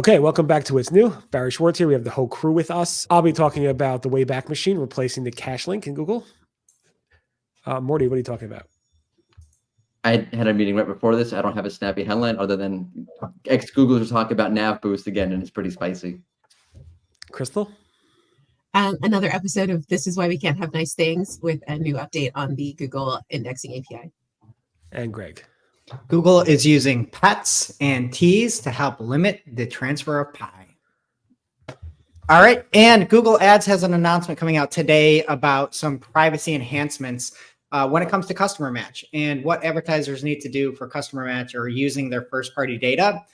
Okay, welcome back to What's New. Barry Schwartz here. We have the whole crew with us. I'll be talking about the Wayback Machine replacing the cache link in Google. Mordy, what are you talking about? I had a meeting right before this. I don't have a snappy headline other than ex-Googlers are talking about Navboost again, and it's pretty spicy. Crystal? Another episode of This Is Why We Can't Have Nice Things with a new update on the Google indexing API. And Greg? Google is using pets and teas to help limit the transfer of pie. All right, and Google Ads has an announcement coming out today about some privacy enhancements when it comes to customer match, and what advertisers need to do for customer match or using their first-party data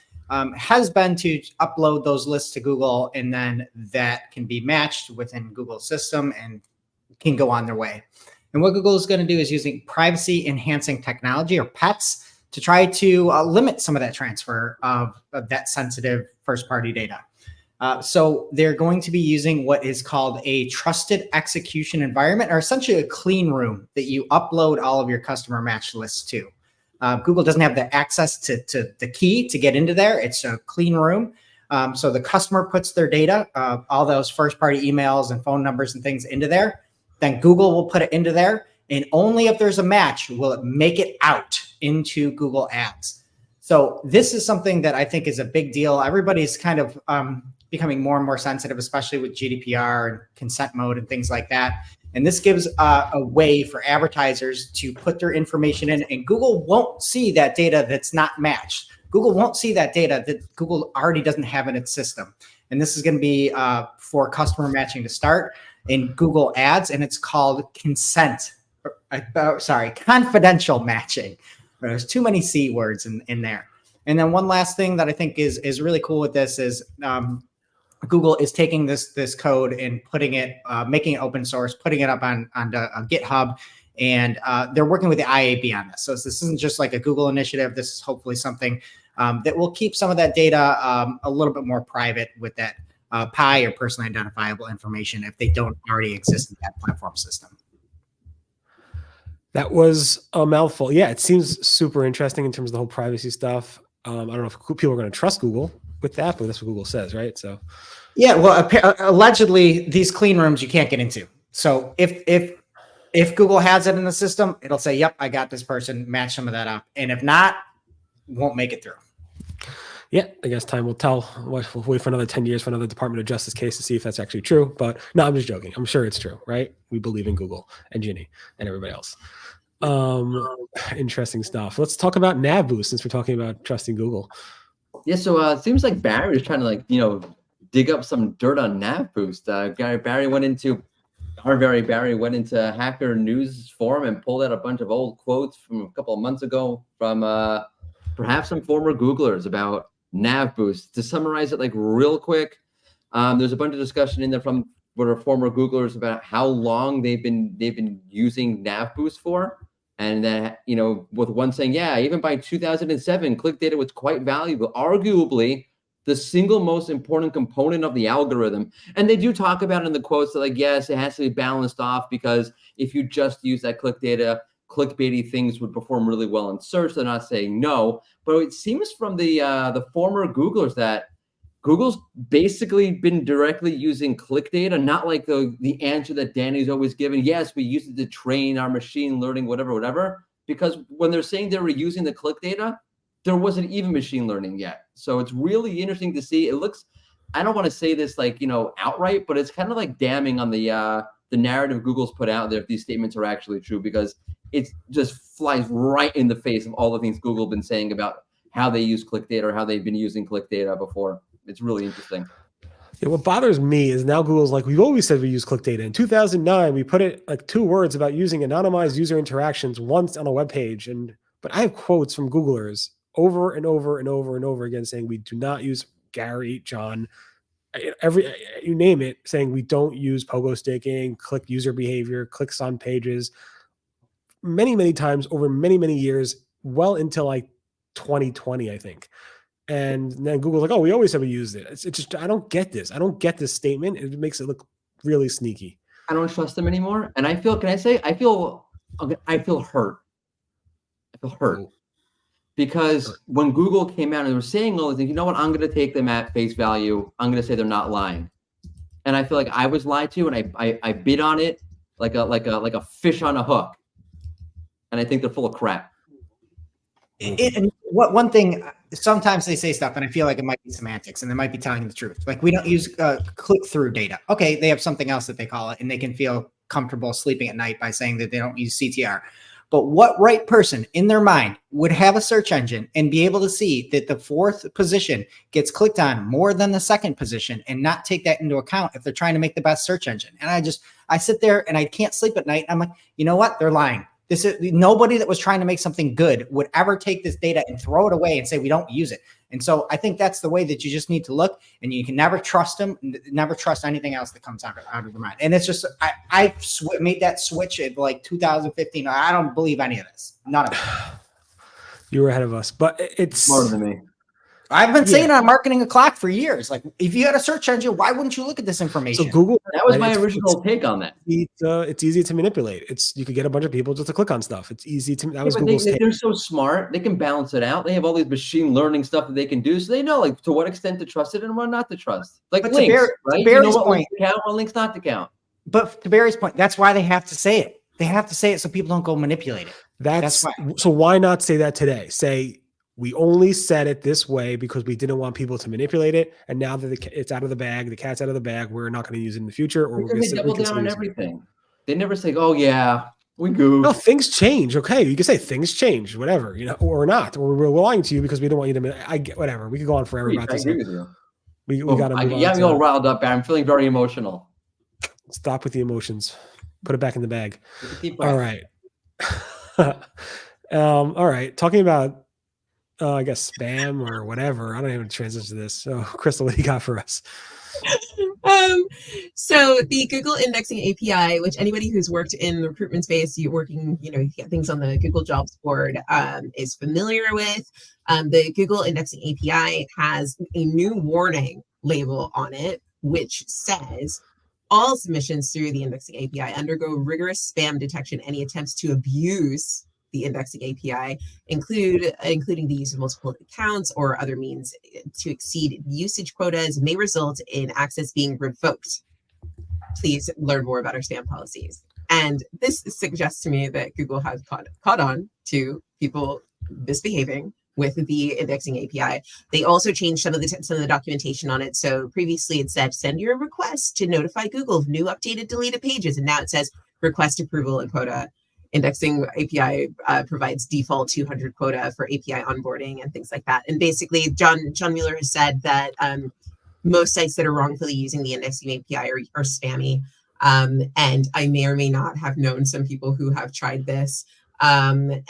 has been to upload those lists to Google, and then that can be matched within Google's system and can go on their way. And what Google is going to do is using privacy enhancing technology, or PETs, to try to limit some of that transfer of that sensitive first-party data. So they're going to be using what is called a trusted execution environment, or essentially a clean room that you upload all of your customer match lists to. Google doesn't have the access to the key to get into there. It's a clean room. So the customer puts their data, all those first-party emails and phone numbers and things into there. Then Google will put it into there. And only if there's a match will it make it out into Google Ads. So this is something that I think is a big deal. Everybody's kind of becoming more and more sensitive, especially with GDPR and consent mode and things like that. And this gives a way for advertisers to put their information in, and Google won't see that data that's not matched. Google won't see that data that Google already doesn't have in its system. And this is going to be for customer matching to start in Google Ads, and it's called confidential matching. There's too many C words in there. And then one last thing that I think is really cool with this is Google is taking this code and putting it, making it open source, putting it up on GitHub, and they're working with the IAB on this. So this isn't just like a Google initiative. This is hopefully something that will keep some of that data a little bit more private with that PI or personally identifiable information if they don't already exist in that platform system. That was a mouthful. Yeah, it seems super interesting in terms of the whole privacy stuff. I don't know if people are going to trust Google with that, but that's what Google says, right? So, yeah, well, allegedly these clean rooms you can't get into. So if Google has it in the system, it'll say, "Yep, I got this person. Match some of that up," and if not, won't make it through. Yeah, I guess time will tell. We'll wait for another 10 years for another Department of Justice case to see if that's actually true. But no, I'm just joking. I'm sure it's true, right? We believe in Google and Ginny and everybody else. Interesting stuff. Let's talk about Navboost since we're talking about trusting Google. Yeah, so it seems like Barry is trying to dig up some dirt on Navboost. Barry went into Hacker News Forum and pulled out a bunch of old quotes from a couple of months ago from perhaps some former Googlers about Navboost. To summarize it real quick, there's a bunch of discussion in there from what are former Googlers about how long they've been using Navboost for. And that, with one saying, yeah, even by 2007, click data was quite valuable, arguably the single most important component of the algorithm. And they do talk about in the quotes that, yes, it has to be balanced off because if you just use that click data, clickbaity things would perform really well in search. They're not saying no, but it seems from the former Googlers that Google's basically been directly using click data, not like the answer that Danny's always given. Yes, we use it to train our machine learning, whatever. Because when they're saying they were using the click data, there wasn't even machine learning yet. So it's really interesting to see. It looks, I don't want to say this outright, but it's kind of damning on the narrative Google's put out there if these statements are actually true, because it just flies right in the face of all the things Google have been saying about how they use click data or how they've been using click data before. It's really interesting. Yeah, what bothers me is now Google's we've always said we use click data. In 2009, we put it 2 words about using anonymized user interactions once on a web page. But I have quotes from Googlers over and over and over and over again saying we do not use Gary, John, you name it, saying we don't use pogo sticking, click user behavior, clicks on pages, many, many times over many, many years, well into 2020, I think. And then Google's oh, we always said we used it. It's just, I don't get this. I don't get this statement. It makes it look really sneaky. I don't trust them anymore. And I feel hurt. I feel hurt because when Google came out and they were saying all these things, you know what? I'm going to take them at face value. I'm going to say they're not lying. And I feel like I was lied to, and I bid on it like a fish on a hook. And I think they're full of crap. One thing, sometimes they say stuff and I feel like it might be semantics and they might be telling the truth. Like, we don't use click-through data. Okay, they have something else that they call it, and they can feel comfortable sleeping at night by saying that they don't use CTR. But what right person in their mind would have a search engine and be able to see that the 4th position gets clicked on more than the 2nd position and not take that into account if they're trying to make the best search engine? And I sit there and I can't sleep at night. I'm like, you know what? They're lying. This is nobody that was trying to make something good would ever take this data and throw it away and say we don't use it. And so I think that's the way that you just need to look, and you can never trust them, never trust anything else that comes out of their mind. And it's just I made that switch at like 2015. I don't believe any of this. None of it. You were ahead of us, but it's Smarter than me. I've been saying on Marketing O'Clock for years. Like, if you had a search engine, why wouldn't you look at this information? So Google. That was my original take on that. It's easy to manipulate. You could get a bunch of people just to click on stuff. It's easy to. That was Google's take. They're so smart. They can balance it out. They have all these machine learning stuff that they can do, so they know like to what extent to trust it and what not to trust. Like but links, right? You know what point, links to count, what links not to count. But to Barry's point, that's why they have to say it. They have to say it so people don't go manipulate it. That's why. So why not say that today? Say, we only said it this way because we didn't want people to manipulate it. And now that it's out of the bag, the cat's out of the bag, we're not going to use it in the future. Or we're going to double down on everything. They never say, "Oh yeah, we goofed." No, things change. Okay, you can say things change, whatever, or not, or we're lying to you because we don't want you to. I get whatever. We could go on forever about this. I agree with you. We got to move on. Yeah, I'm all riled up. I'm feeling very emotional. Stop with the emotions. Put it back in the bag. All right. All right. Talking about. I guess spam or whatever. I don't even transition to this. So, Crystal, what do you got for us? So the Google Indexing API, which anybody who's worked in the recruitment space, you get things on the Google Jobs board, is familiar with. The Google Indexing API has a new warning label on it, which says all submissions through the Indexing API undergo rigorous spam detection. Any attempts to abuse the Indexing API, including the use of multiple accounts or other means to exceed usage quotas, may result in access being revoked. Please learn more about our spam policies. And this suggests to me that Google has caught on to people misbehaving with the Indexing API. They also changed some of the documentation on it. So previously it said, send your request to notify Google of new updated deleted pages. And now it says request approval and quota. Indexing API provides default 200 quota for API onboarding and things like that. And basically, John Mueller has said that most sites that are wrongfully using the Indexing API are spammy. And I may or may not have known some people who have tried this. And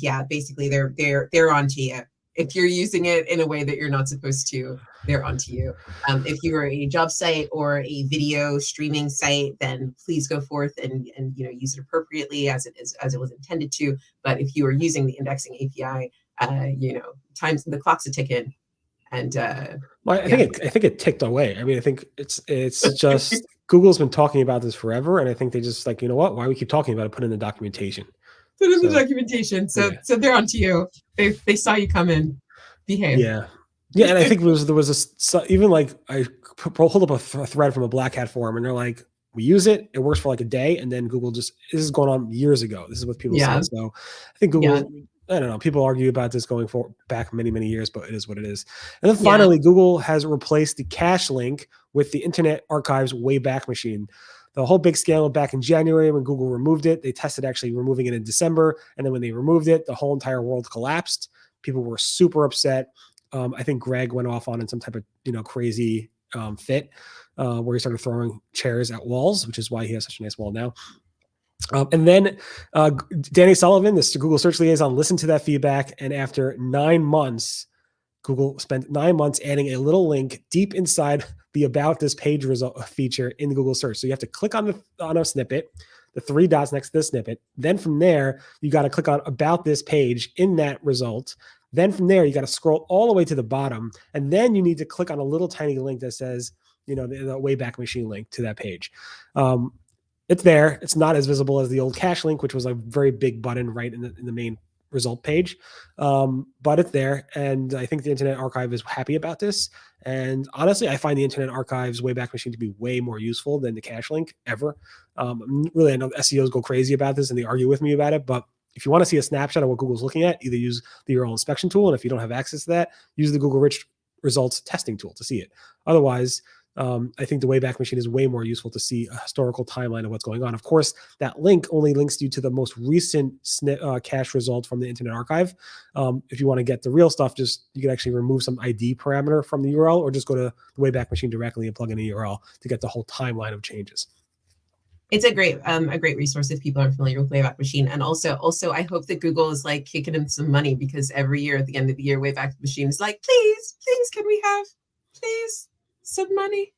yeah, basically they're onto you. If you're using it in a way that you're not supposed to, they're onto you. If you are a job site or a video streaming site, then please go forth and use it appropriately as it was intended to. But if you are using the Indexing API, the clock's a ticking. And I think it ticked away. I mean, I think it's just Google's been talking about this forever, and I think they just like, you know what? Why we keep talking about it? Put in the documentation. Put in the documentation. So they're onto you. They saw you come in. Behave. Yeah, and I think there was even like I pulled up a thread from a Black Hat forum, and they're like, we use it, it works for like a day, and then Google this is going on years ago. This is what people say. So I think Google. Yeah. I don't know. People argue about this going back many years, but it is what it is. And then finally, Google has replaced the cache link with the Internet Archive's Wayback Machine. The whole big scandal back in January when Google removed it. They tested actually removing it in December, and then when they removed it, the whole entire world collapsed. People were super upset. I think Greg went off on some type of crazy fit where he started throwing chairs at walls, which is why he has such a nice wall now. And then Danny Sullivan, this Google Search Liaison, listened to that feedback, and after 9 months, Google spent 9 months adding a little link deep inside the About This Page result feature in the Google Search. So you have to click on a snippet, the 3 dots next to the snippet. Then from there, you got to click on About This Page in that result. Then from there, you got to scroll all the way to the bottom, and then you need to click on a little tiny link that says, the Wayback Machine link to that page. It's there. It's not as visible as the old cache link, which was a very big button right in the main result page. But it's there. And I think the Internet Archive is happy about this. And honestly, I find the Internet Archive's Wayback Machine to be way more useful than the cache link ever. Really, I know SEOs go crazy about this and they argue with me about it, but if you want to see a snapshot of what Google's looking at, either use the URL inspection tool, and if you don't have access to that, use the Google Rich Results testing tool to see it. Otherwise, I think the Wayback Machine is way more useful to see a historical timeline of what's going on. Of course, that link only links you to the most recent cache result from the Internet Archive. If you want to get the real stuff, you can actually remove some ID parameter from the URL, or just go to the Wayback Machine directly and plug in a URL to get the whole timeline of changes. It's a great resource if people aren't familiar with Wayback Machine. And also I hope that Google is like kicking in some money, because every year at the end of the year, Wayback Machine is like, please, can we have some money?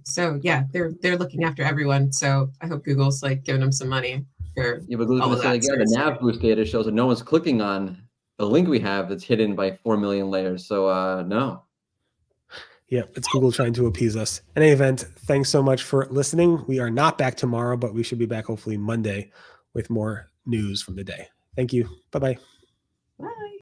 So yeah, they're looking after everyone. So I hope Google's like giving them some money for Yeah, but Google's going to say again, the Navboost data shows that no one's clicking on the link we have that's hidden by 4 million layers. So no. Yeah, it's Google trying to appease us. In any event, thanks so much for listening. We are not back tomorrow, but we should be back hopefully Monday with more news from the day. Thank you. Bye-bye. Bye.